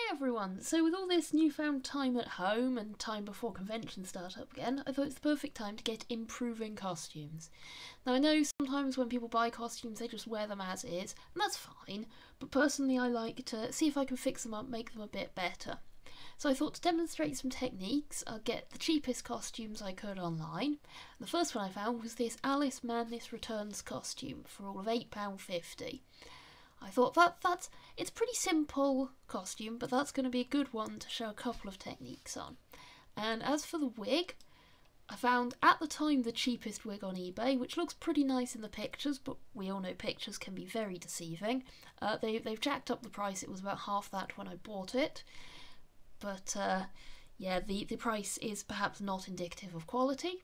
Hi everyone! So with all this newfound time at home and time before conventions start up again, I thought it's the perfect time to get improving costumes. Now I know sometimes when people buy costumes they just wear them as is, and that's fine, but personally I like to see if I can fix them up, make them a bit better. So I thought to demonstrate some techniques, I'll get the cheapest costumes I could online. The first one I found was this Alice Madness Returns costume for all of £8.50. I thought it's a pretty simple costume, but that's going to be a good one to show a couple of techniques on. And as for the wig, I found at the time the cheapest wig on eBay, which looks pretty nice in the pictures, but we all know pictures can be very deceiving. They've jacked up the price, it was about half that when I bought it. But yeah, the price is perhaps not indicative of quality.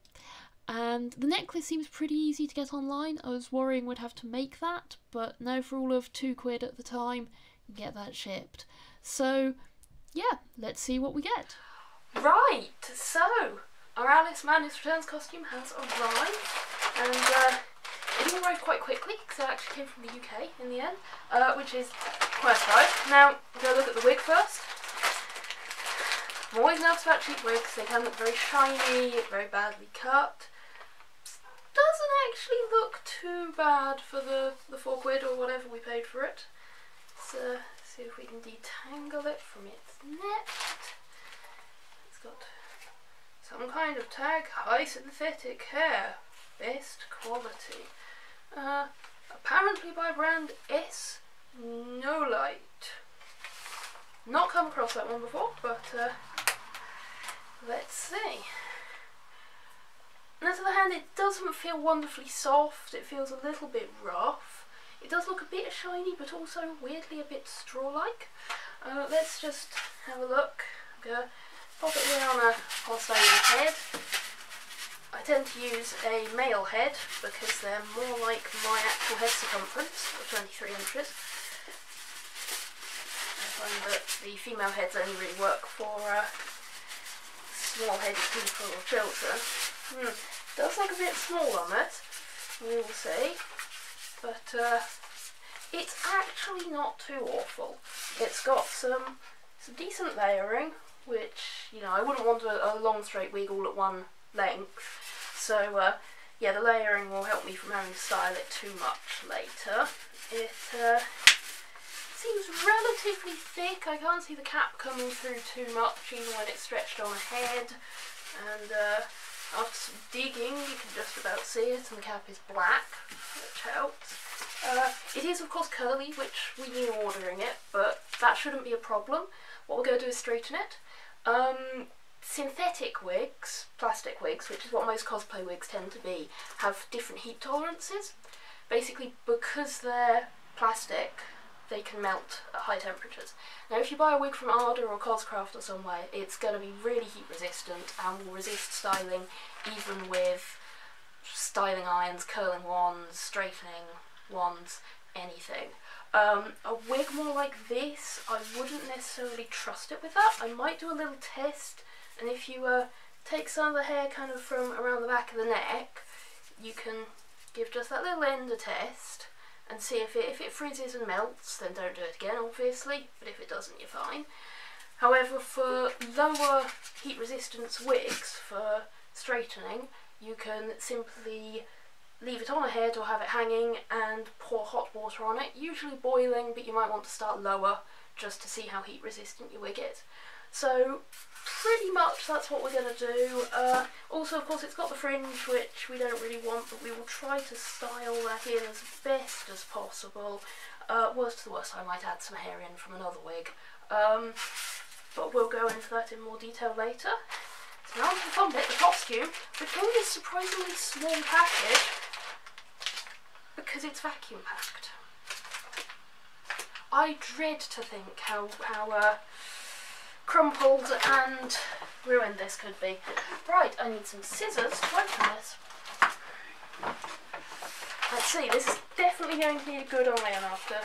And the necklace seems pretty easy to get online. I was worrying we'd have to make that, but no, for all of £2 at the time, you can get that shipped. So yeah, let's see what we get. Right, so our Alice Madness Returns costume has arrived, and it all arrived quite quickly because it actually came from the UK in the end, which is quite a surprise. Now, we're going to look at the wig first. I'm always nervous about cheap wigs. They can look very shiny, very badly cut. Doesn't actually look too bad for the £4 or whatever we paid for it. So see if we can detangle it from its net. It's got some kind of tag, high synthetic hair, best quality. Apparently by brand S No Light. Not come across that one before, but let's see. Now, to the hand, it doesn't feel wonderfully soft, it feels a little bit rough. It does look a bit shiny, but also weirdly a bit straw-like. Let's just have a look. I'm going to pop it here on a cosplay head. I tend to use a male head because they're more like my actual head circumference, of 23 inches. I find that the female heads only really work for small-headed people or children. Does look a bit small on this, we will see, but it's actually not too awful. It's got some decent layering, which, you know, I wouldn't want a long straight wig all at one length, so yeah, the layering will help me from having to style it too much later. It seems relatively thick. I can't see the cap coming through too much even when it's stretched on a head, and after some digging you can just about see it, and the cap is black, which helps. It is of course curly, which we knew ordering it, but that shouldn't be a problem. What we're going to do is straighten it. Synthetic wigs, plastic wigs, which is what most cosplay wigs tend to be, have different heat tolerances. Basically, because they're plastic, they can melt at high temperatures. Now if you buy a wig from Arda or Coscraft or somewhere, it's going to be really heat resistant and will resist styling even with styling irons, curling wands, straightening wands, anything. A wig more like this, I wouldn't necessarily trust it with that. I might do a little test, and if you take some of the hair kind of from around the back of the neck, you can give just that little end a test and see if it freezes and melts, then don't do it again obviously, but if it doesn't, you're fine. However, for lower heat resistance wigs, for straightening, you can simply leave it on a head or have it hanging and pour hot water on it, usually boiling, but you might want to start lower just to see how heat resistant your wig is. So pretty much that's what we're going to do. Also, of course, it's got the fringe, which we don't really want, but we will try to style that in as best as possible. Worst to the worst, I might add some hair in from another wig, but we'll go into that in more detail later. So now on to the fun bit, the costume. We're in this surprisingly small package because it's vacuum packed. I dread to think how crumpled and ruined this could be. Right, I need some scissors to open this. Let's see, this is definitely going to need a good iron after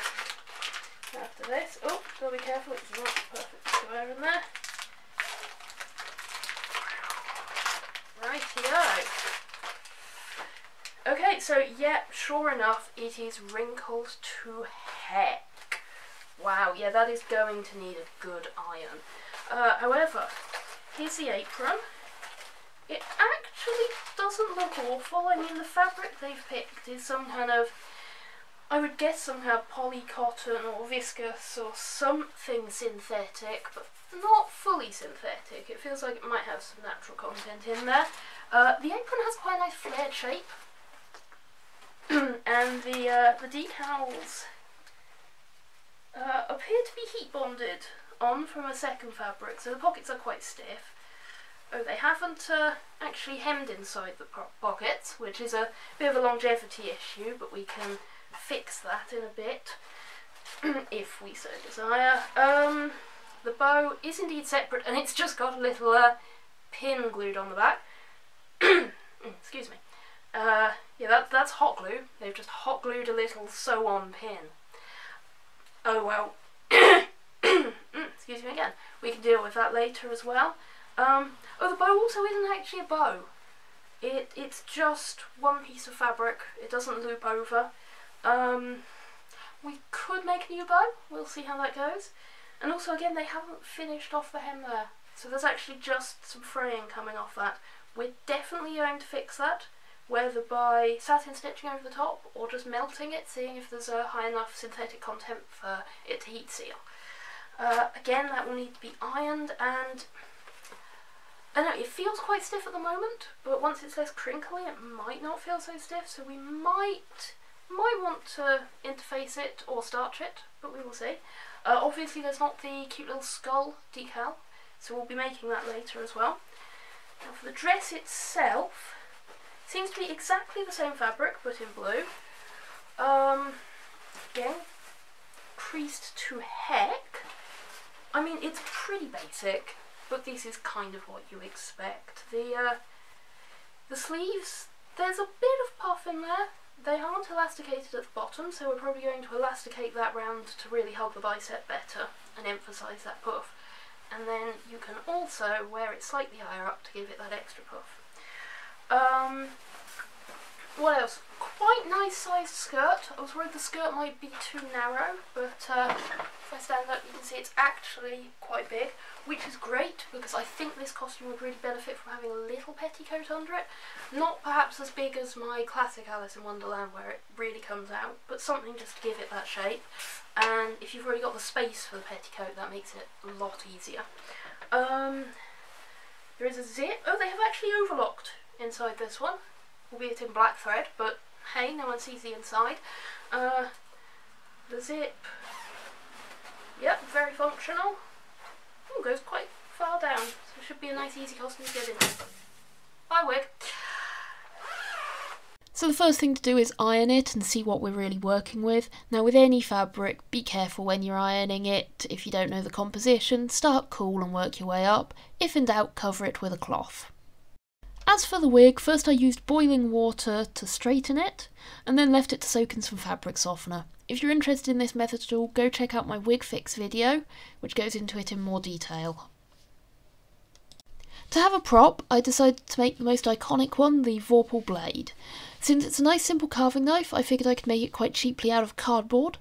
this. Oh, gotta be careful, it's not perfect square in there. Rightio. Okay, so yeah, sure enough, it is wrinkled to heck. Wow, yeah, that is going to need a good iron. However, here's the apron. It actually doesn't look awful. I mean, the fabric they've picked is some kind of, I would guess some kind of polycotton or viscose or something synthetic, but not fully synthetic. It feels like it might have some natural content in there. The apron has quite a nice flared shape, and the decals appear to be heat bonded on from a second fabric, so the pockets are quite stiff. Oh, they haven't actually hemmed inside the pockets, which is a bit of a longevity issue, but we can fix that in a bit if we so desire. The bow is indeed separate, and it's just got a little pin glued on the back. Excuse me. Yeah, that's hot glue. They've just hot glued a little sew-on pin. Oh well. Excuse me again. We can deal with that later as well. Oh, the bow also isn't actually a bow. It's just one piece of fabric. It doesn't loop over. We could make a new bow. We'll see how that goes. And also, again, they haven't finished off the hem there, so there's actually just some fraying coming off that. We're definitely going to fix that, whether by satin stitching over the top or just melting it, seeing if there's a high enough synthetic content for it to heat seal. Again, that will need to be ironed, and I don't know, it feels quite stiff at the moment, but once it's less crinkly it might not feel so stiff, so we might want to interface it or starch it, but we will see. Obviously there's not the cute little skull decal, so we'll be making that later as well. Now for the dress itself, it seems to be exactly the same fabric but in blue. Again, creased to heck. I mean, it's pretty basic, but this is kind of what you expect. The sleeves, there's a bit of puff in there. They aren't elasticated at the bottom, so we're probably going to elasticate that round to really hug the bicep better and emphasise that puff. And then you can also wear it slightly higher up to give it that extra puff. What else? Quite nice sized skirt. I was worried the skirt might be too narrow, but if I stand up you can see it's actually quite big, which is great because I think this costume would really benefit from having a little petticoat under it. Not perhaps as big as my classic Alice in Wonderland where it really comes out, but something just to give it that shape. And if you've already got the space for the petticoat, that makes it a lot easier. There is a zip. Oh, they have actually overlocked inside this one, albeit in black thread, but hey, no one sees the inside. The zip, yep, very functional. Ooh, goes quite far down, so it should be a nice easy costume to get into. Bye wig. So the first thing to do is iron it and see what we're really working with. Now with any fabric, be careful when you're ironing it. If you don't know the composition, start cool and work your way up. If in doubt, cover it with a cloth. As for the wig, first I used boiling water to straighten it, and then left it to soak in some fabric softener. If you're interested in this method at all, go check out my wig fix video, which goes into it in more detail. To have a prop, I decided to make the most iconic one, the Vorpal Blade. Since it's a nice simple carving knife, I figured I could make it quite cheaply out of cardboard.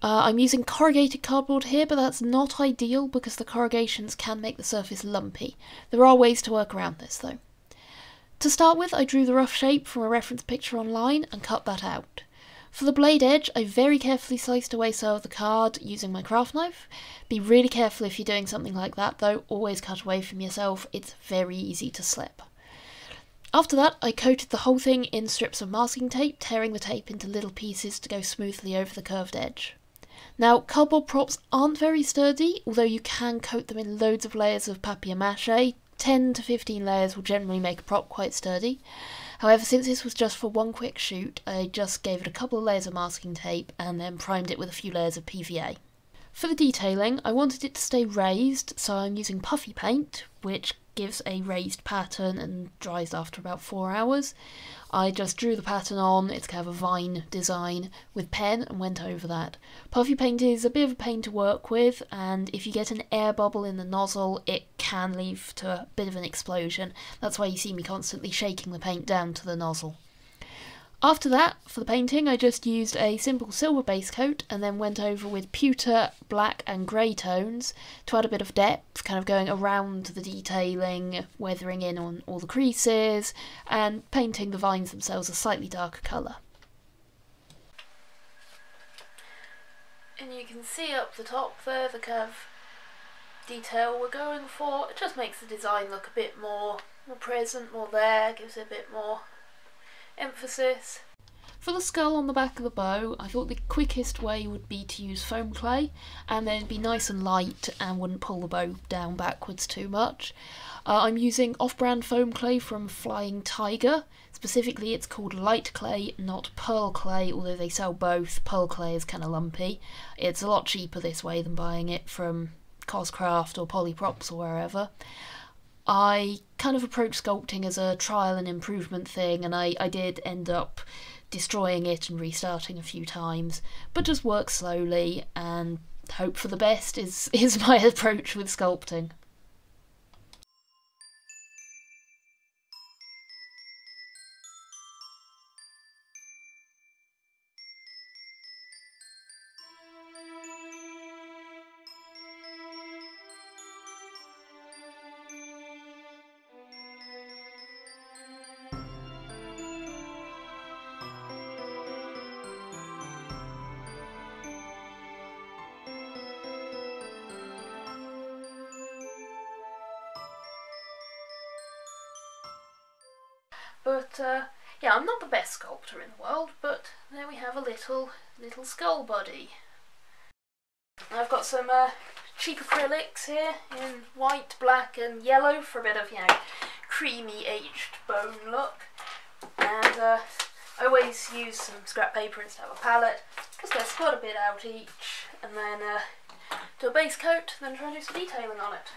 I'm using corrugated cardboard here, but that's not ideal because the corrugations can make the surface lumpy. There are ways to work around this though. To start with, I drew the rough shape from a reference picture online and cut that out. For the blade edge, I very carefully sliced away some of the card using my craft knife. Be really careful if you're doing something like that though, always cut away from yourself, it's very easy to slip. After that, I coated the whole thing in strips of masking tape, tearing the tape into little pieces to go smoothly over the curved edge. Now, cardboard props aren't very sturdy, although you can coat them in loads of layers of papier-mâché. 10 to 15 layers will generally make a prop quite sturdy. However, since this was just for one quick shoot, I just gave it a couple of layers of masking tape and then primed it with a few layers of PVA. For the detailing, I wanted it to stay raised, so I'm using puffy paint, which gives a raised pattern and dries after about 4 hours. I just drew the pattern on, it's kind of a vine design, with pen and went over that. Puffy paint is a bit of a pain to work with, and if you get an air bubble in the nozzle, it can lead to a bit of an explosion. That's why you see me constantly shaking the paint down to the nozzle. After that, for the painting, I just used a simple silver base coat and then went over with pewter, black and grey tones to add a bit of depth, kind of going around the detailing, weathering in on all the creases, and painting the vines themselves a slightly darker colour. And you can see up the top there the kind of detail we're going for. It just makes the design look a bit more present, more there, gives it a bit more emphasis. For the skull on the back of the bow, I thought the quickest way would be to use foam clay, and then it'd be nice and light and wouldn't pull the bow down backwards too much. I'm using off-brand foam clay from Flying Tiger. Specifically, it's called light clay, not pearl clay, although they sell both. Pearl clay is kind of lumpy. It's a lot cheaper this way than buying it from Coscraft or Polyprops or wherever. I kind of approached sculpting as a trial and improvement thing, and I did end up destroying it and restarting a few times, but just work slowly and hope for the best is my approach with sculpting. But yeah, I'm not the best sculptor in the world, but there we have a little skull body. I've got some cheap acrylics here in white, black and yellow for a bit of, you know, creamy aged bone look. And I always use some scrap paper instead of a palette. Just gonna spot a bit out each and then do a base coat, then try and do some detailing on it.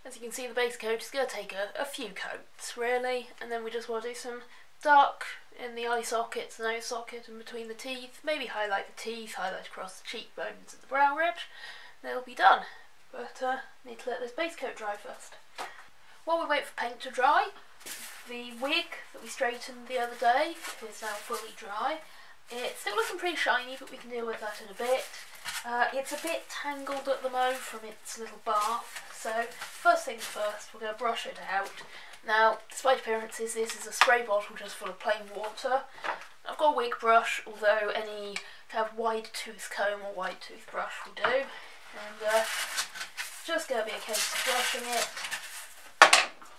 As you can see, the base coat is going to take a few coats, really, and then we just want to do some dark in the eye sockets, the nose socket and between the teeth, maybe highlight the teeth, highlight across the cheekbones and the brow ridge, and it'll be done. But need to let this base coat dry first. While we wait for paint to dry, the wig that we straightened the other day is now fully dry. It's still looking pretty shiny, but we can deal with that in a bit. It's a bit tangled at the moment from its little bath, so first things first, we're going to brush it out. Now, despite appearances, this is a spray bottle just full of plain water. I've got a wig brush, although any kind of wide tooth comb or wide tooth brush will do. And just going to be a case of brushing it.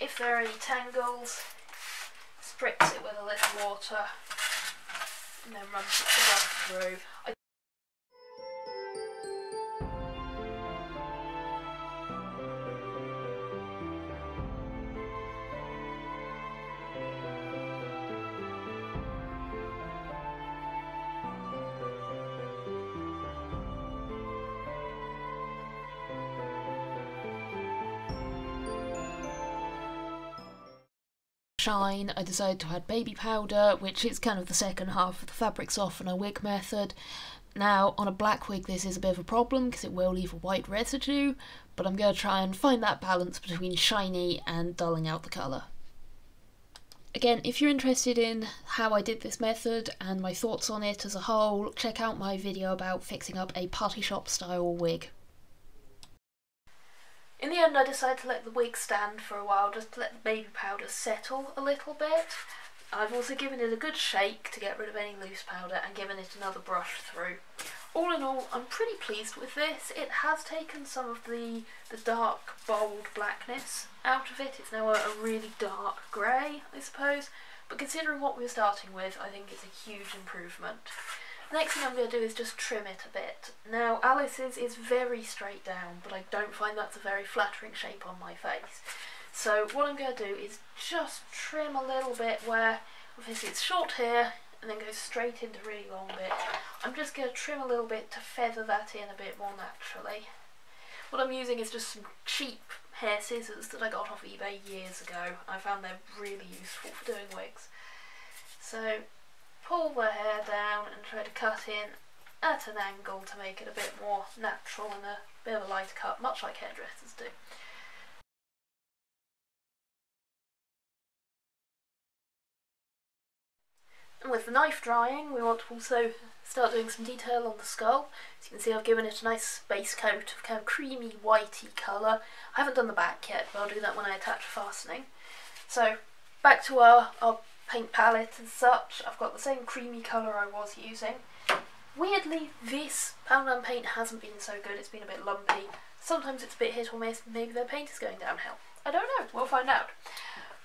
If there are any tangles, spritz it with a little water and then run the brush through. Shine, I decided to add baby powder, which is kind of the second half of the fabric softener wig method. Now, on a black wig this is a bit of a problem because it will leave a white residue, but I'm going to try and find that balance between shiny and dulling out the colour. Again, if you're interested in how I did this method and my thoughts on it as a whole, check out my video about fixing up a party shop style wig. In the end I decided to let the wig stand for a while, just to let the baby powder settle a little bit. I've also given it a good shake to get rid of any loose powder and given it another brush through. All in all, I'm pretty pleased with this. It has taken some of the dark, bold blackness out of it. It's now a really dark grey, I suppose, but considering what we were starting with, I think it's a huge improvement. The next thing I'm going to do is just trim it a bit. Now, Alice's is very straight down, but I don't find that's a very flattering shape on my face. So what I'm going to do is just trim a little bit where, obviously it's short here, and then go straight into really long bits. I'm just going to trim a little bit to feather that in a bit more naturally. What I'm using is just some cheap hair scissors that I got off eBay years ago. I found they're really useful for doing wigs. So pull the hair down and try to cut in at an angle to make it a bit more natural and a bit of a lighter cut, much like hairdressers do. And with the knife drying, we want to also start doing some detail on the skull. As you can see, I've given it a nice base coat of kind of creamy whitey colour. I haven't done the back yet, but I'll do that when I attach a fastening. So back to our paint palette as such. I've got the same creamy colour I was using. Weirdly, this Poundland paint hasn't been so good. It's been a bit lumpy. Sometimes it's a bit hit or miss. Maybe their paint is going downhill. I don't know. We'll find out.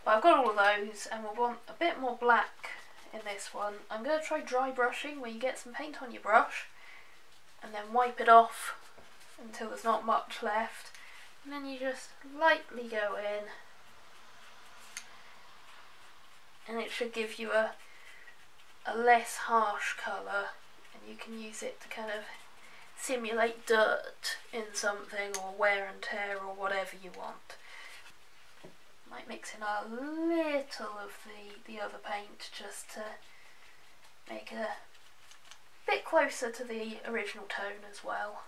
But I've got all of those, and we'll want a bit more black in this one. I'm going to try dry brushing, where you get some paint on your brush and then wipe it off until there's not much left, and then you just lightly go in, and it should give you a less harsh colour, and you can use it to kind of simulate dirt in something, or wear and tear, or whatever you want. Might mix in a little of the other paint just to make it a bit closer to the original tone as well.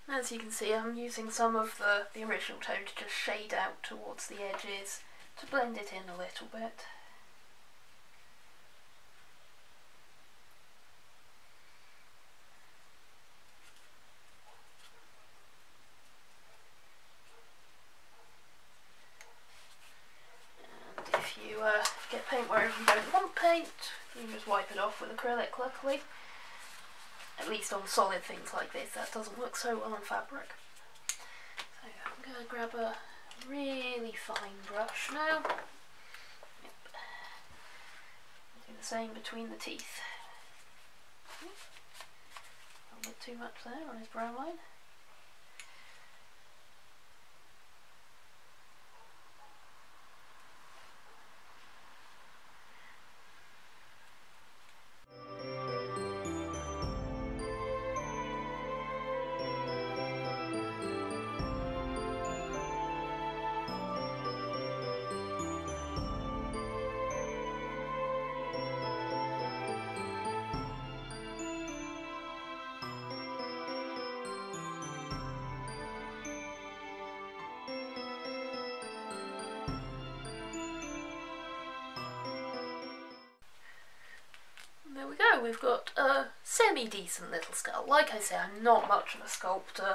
As you can see, I'm using some of the original tone to just shade out towards the edges to blend it in a little bit. And if you get paint wherever you don't want paint, you can just wipe it off with acrylic, luckily. At least on solid things like this, that doesn't work so well on fabric. So I'm going to grab a really fine brush now. Yep. Do the same between the teeth. A bit too much there on his brow line. There we go, we've got a semi-decent little skull. Like I say, I'm not much of a sculptor,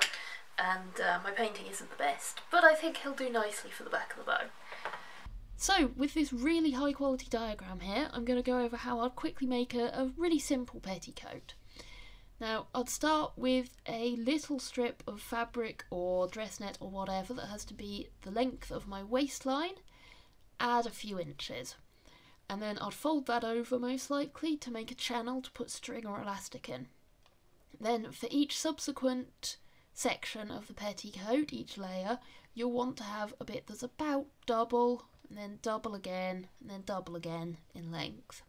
and my painting isn't the best, but I think he'll do nicely for the back of the bow. So, with this really high quality diagram here, I'm going to go over how I'd quickly make a really simple petticoat. Now, I'd start with a little strip of fabric or dress net or whatever that has to be the length of my waistline, add a few inches. And then I'd fold that over most likely to make a channel to put string or elastic in. Then for each subsequent section of the petticoat, each layer, you'll want to have a bit that's about double, and then double again, and then double again in length.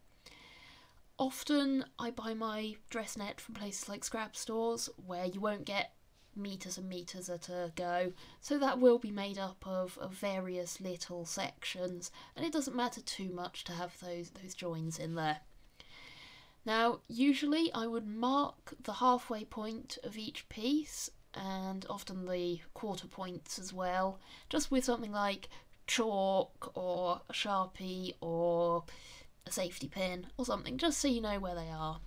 Often I buy my dress net from places like scrap stores where you won't get meters and meters at a go, so that will be made up of various little sections, and it doesn't matter too much to have those joins in there. Now, usually I would mark the halfway point of each piece, and often the quarter points as well, just with something like chalk or a Sharpie or a safety pin or something, just so you know where they are.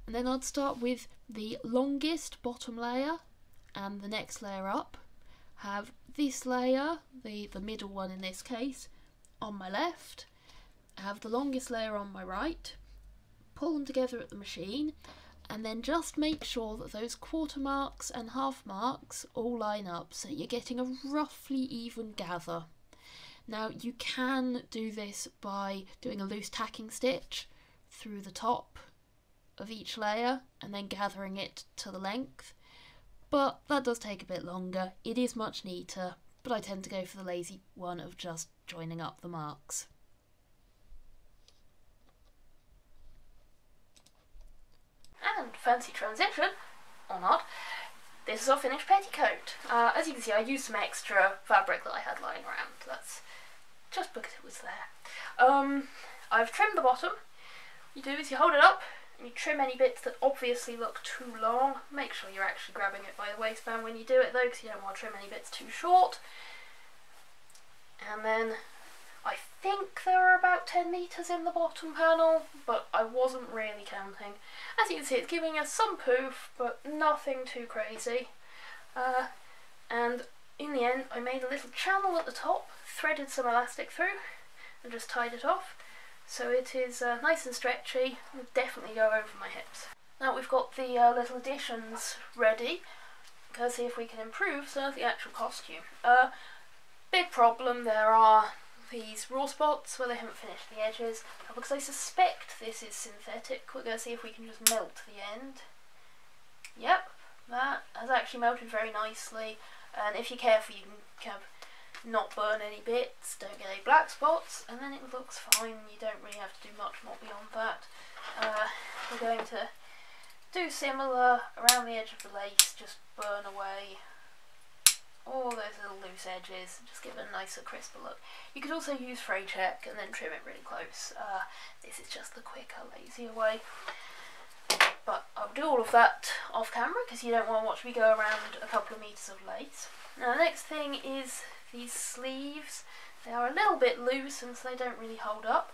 And then I'd start with the longest bottom layer and the next layer up, have this layer, the middle one in this case, on my left, have the longest layer on my right, pull them together at the machine, and then just make sure that those quarter marks and half marks all line up so you're getting a roughly even gather. Now you can do this by doing a loose tacking stitch through the top of each layer and then gathering it to the length, but that does take a bit longer. It is much neater, but I tend to go for the lazy one of just joining up the marks. And fancy transition, or not, this is our finished petticoat. As you can see, I used some extra fabric that I had lying around. That's just because it was there. I've trimmed the bottom. You do is you hold it up and you trim any bits that obviously look too long. Make sure you're actually grabbing it by the waistband when you do it though, because you don't want to trim any bits too short. And then I think there are about 10 metres in the bottom panel, but I wasn't really counting. As you can see, it's giving us some poof, but nothing too crazy. And in the end, I made a little channel at the top, threaded some elastic through, and just tied it off. So it is nice and stretchy, will definitely go over my hips. Now we've got the little additions ready. Go see if we can improve some of the actual costume. Big problem, there are these raw spots where they haven't finished the edges. Now, because I suspect this is synthetic, we're going to see if we can just melt the end. Yep, that has actually melted very nicely, and if you're careful you can kind of not burn any bits, don't get any black spots, and then it looks fine. You don't really have to do much more beyond that. We're going to do similar around the edge of the lace, just burn away all those little loose edges, just give it a nicer, crisper look. You could also use fray check and then trim it really close. This is just the quicker, lazier way. But I'll do all of that off camera because you don't want to watch me go around a couple of metres of lace. Now the next thing is these sleeves. They are a little bit loose and so they don't really hold up.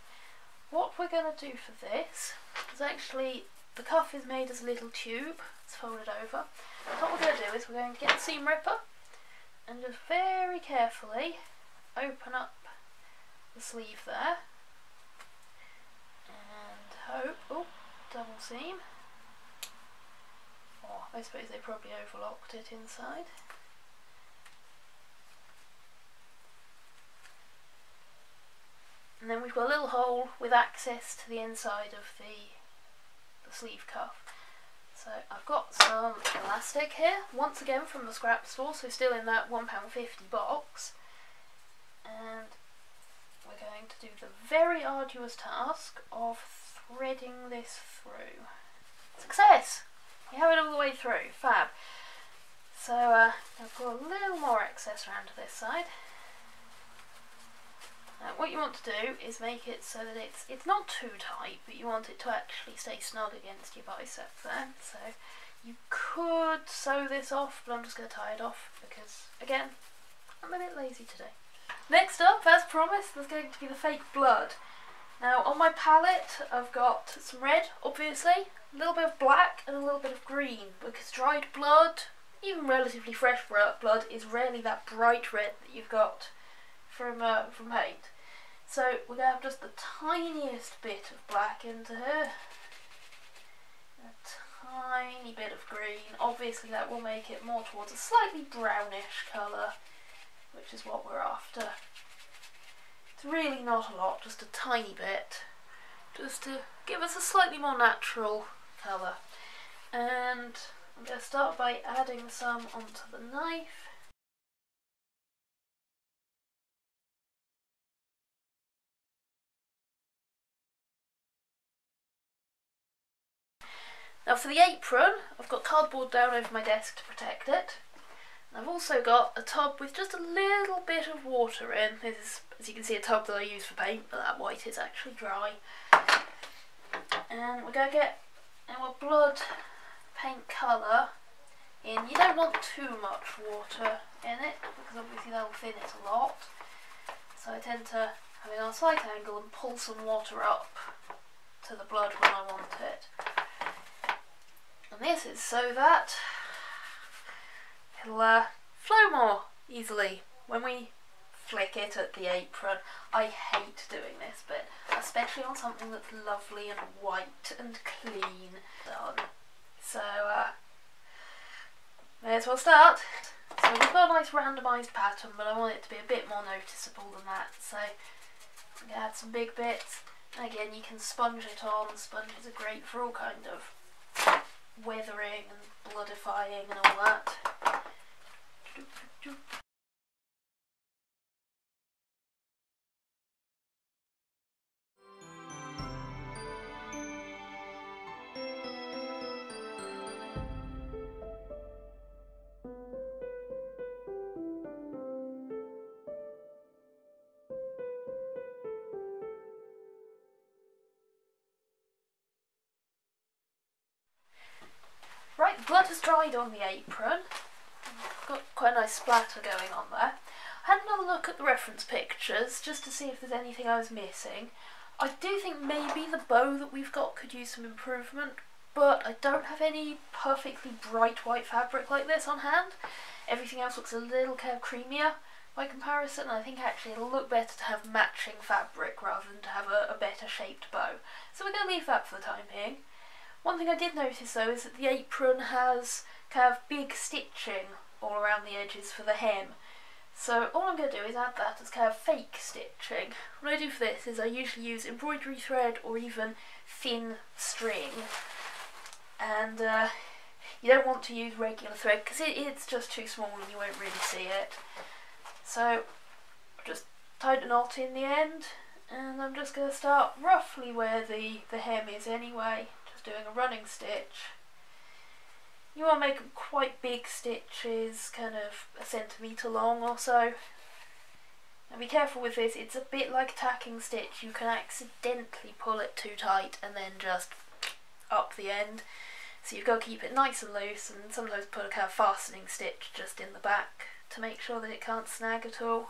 What we're going to do for this is actually, the cuff is made as a little tube. It's folded over. So what we're going to do is we're going to get the seam ripper and just very carefully open up the sleeve there and hope, oh, double seam. Oh, I suppose they probably overlocked it inside. And then we've got a little hole with access to the inside of the sleeve cuff. So I've got some elastic here, once again from the scrap store, so still in that £1.50 box. And we're going to do the very arduous task of threading this through. Success! We have it all the way through, fab. So I've got a little more excess around to this side. Now what you want to do is make it so that it's not too tight, but you want it to actually stay snug against your bicep there. So you could sew this off, but I'm just going to tie it off because, again, I'm a bit lazy today. Next up, as promised, there's going to be the fake blood. Now on my palette I've got some red, obviously, a little bit of black and a little bit of green, because dried blood, even relatively fresh blood, is rarely that bright red that you've got from paint. So we're going to have just the tiniest bit of black into here, a tiny bit of green. Obviously that will make it more towards a slightly brownish colour, which is what we're after. It's really not a lot, just a tiny bit, just to give us a slightly more natural colour. And I'm going to start by adding some onto the knife. Now for the apron, I've got cardboard down over my desk to protect it. And I've also got a tub with just a little bit of water in. This is, as you can see, a tub that I use for paint, but that white is actually dry. And we're going to get our blood paint colour in. You don't want too much water in it, because obviously that will thin it a lot. So I tend to have it on a slight angle and pull some water up to the blood when I want it. And this is so that it'll flow more easily when we flick it at the apron. I hate doing this bit, especially on something that's lovely and white and clean done. So may as well start. So we've got a nice randomised pattern, but I want it to be a bit more noticeable than that. So I'm going to add some big bits. And again, you can sponge it on. Sponges are great for all kind of weathering and bloodifying and all that. Right, the blood has dried on the apron. Got quite a nice splatter going on there. I had another look at the reference pictures just to see if there's anything I was missing. I do think maybe the bow that we've got could use some improvement, but I don't have any perfectly bright white fabric like this on hand. Everything else looks a little kind of creamier by comparison, and I think actually it'll look better to have matching fabric rather than to have a better shaped bow. So we're going to leave that for the time being. One thing I did notice though is that the apron has kind of big stitching all around the edges for the hem. So all I'm going to do is add that as kind of fake stitching. What I do for this is I usually use embroidery thread or even thin string. And you don't want to use regular thread because it's just too small and you won't really see it. So just tied a knot in the end, and I'm just going to start roughly where the hem is anyway. Doing a running stitch. You want to make them quite big stitches, kind of a centimetre long or so. Now be careful with this, it's a bit like a tacking stitch. You can accidentally pull it too tight and then just up the end. So you've got to keep it nice and loose, and sometimes put a kind of fastening stitch just in the back to make sure that it can't snag at all.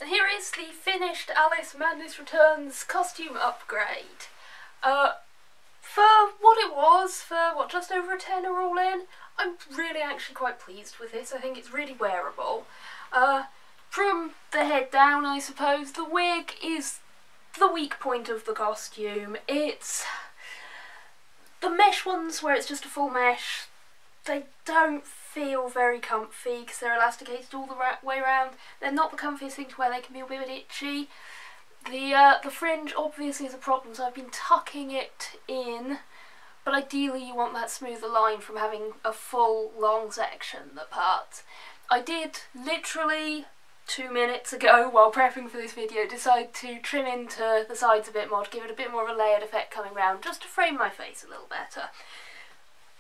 And here is the finished Alice Madness Returns costume upgrade. For what it was, for what, just over a tenner all in, I'm really actually quite pleased with this. I think it's really wearable. From the head down, I suppose, the wig is the weak point of the costume. It's the mesh ones where it's just a full mesh. They don't feel very comfy because they're elasticated all the way around. They're not the comfiest thing to wear, they can be a bit itchy. The fringe obviously is a problem, so I've been tucking it in, but ideally you want that smoother line from having a full long section that parts. I did literally 2 minutes ago, while prepping for this video, decide to trim into the sides a bit more to give it a bit more of a layered effect coming round, just to frame my face a little better.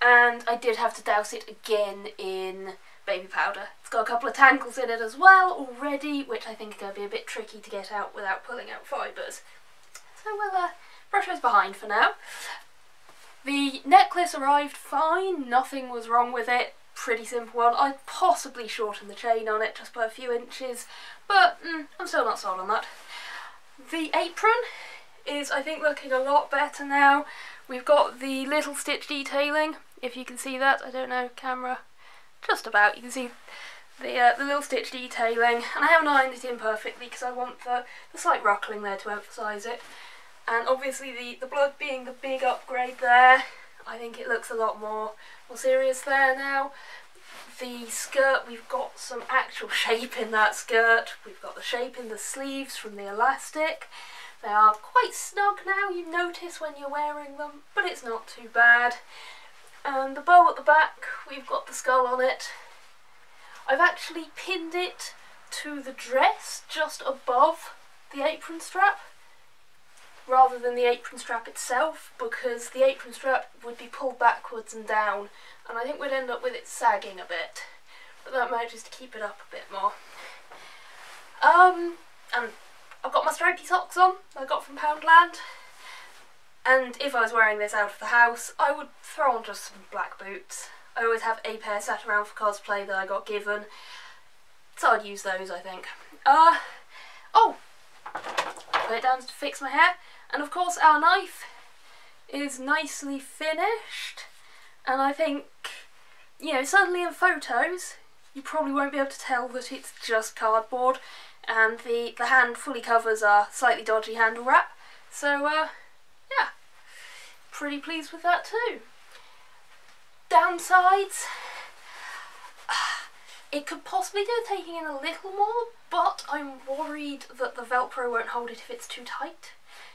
And I did have to douse it again in baby powder. It's got a couple of tangles in it as well already, which I think are going to be a bit tricky to get out without pulling out fibres. So we'll brush those behind for now. The necklace arrived fine, nothing was wrong with it. Pretty simple one. I'd possibly shorten the chain on it just by a few inches, but I'm still not sold on that. The apron is, I think, looking a lot better now. We've got the little stitch detailing, if you can see that. I don't know, camera, just about. You can see the little stitch detailing, and I haven't ironed it in perfectly because I want the slight ruckling there to emphasise it. And obviously the blood being the big upgrade there, I think it looks a lot more serious there now. The skirt, we've got some actual shape in that skirt. We've got the shape in the sleeves from the elastic. They are quite snug now, you notice when you're wearing them, but it's not too bad. And the bow at the back, we've got the skull on it. I've actually pinned it to the dress just above the apron strap, rather than the apron strap itself, because the apron strap would be pulled backwards and down, and I think we'd end up with it sagging a bit, but that manages to keep it up a bit more. And I've got my stripy socks on, I got from Poundland, and if I was wearing this out of the house, I would throw on just some black boots. I always have a pair sat around for cosplay that I got given, so I'd use those, I think. Oh, put it down to fix my hair, And of course our knife is nicely finished, and I think, you know, certainly in photos you probably won't be able to tell that it's just cardboard, and the hand fully covers our slightly dodgy handle wrap, so yeah, pretty pleased with that too. Downsides, it could possibly do with taking in a little more, but I'm worried that the Velcro won't hold it if it's too tight.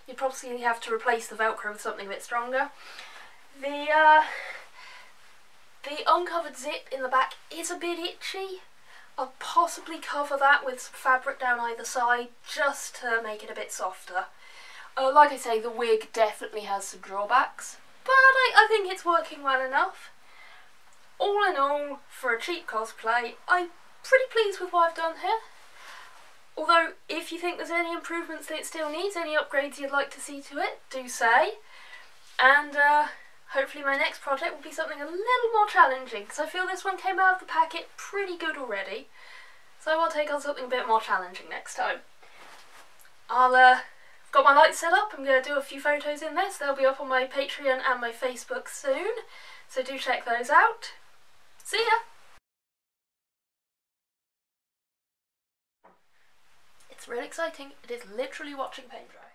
You'd probably have to replace the Velcro with something a bit stronger. The uncovered zip in the back is a bit itchy. I'll possibly cover that with some fabric down either side just to make it a bit softer. Like I say, the wig definitely has some drawbacks, but I think it's working well enough. All in all, for a cheap cosplay, I'm pretty pleased with what I've done here. Although, if you think there's any improvements that it still needs, any upgrades you'd like to see to it, do say. And hopefully my next project will be something a little more challenging, because I feel this one came out of the packet pretty good already. So I will take on something a bit more challenging next time. I've got my lights set up. I'm going to do a few photos in this. They'll be up on my Patreon and my Facebook soon, so do check those out. See ya! It's really exciting. It is literally watching paint dry.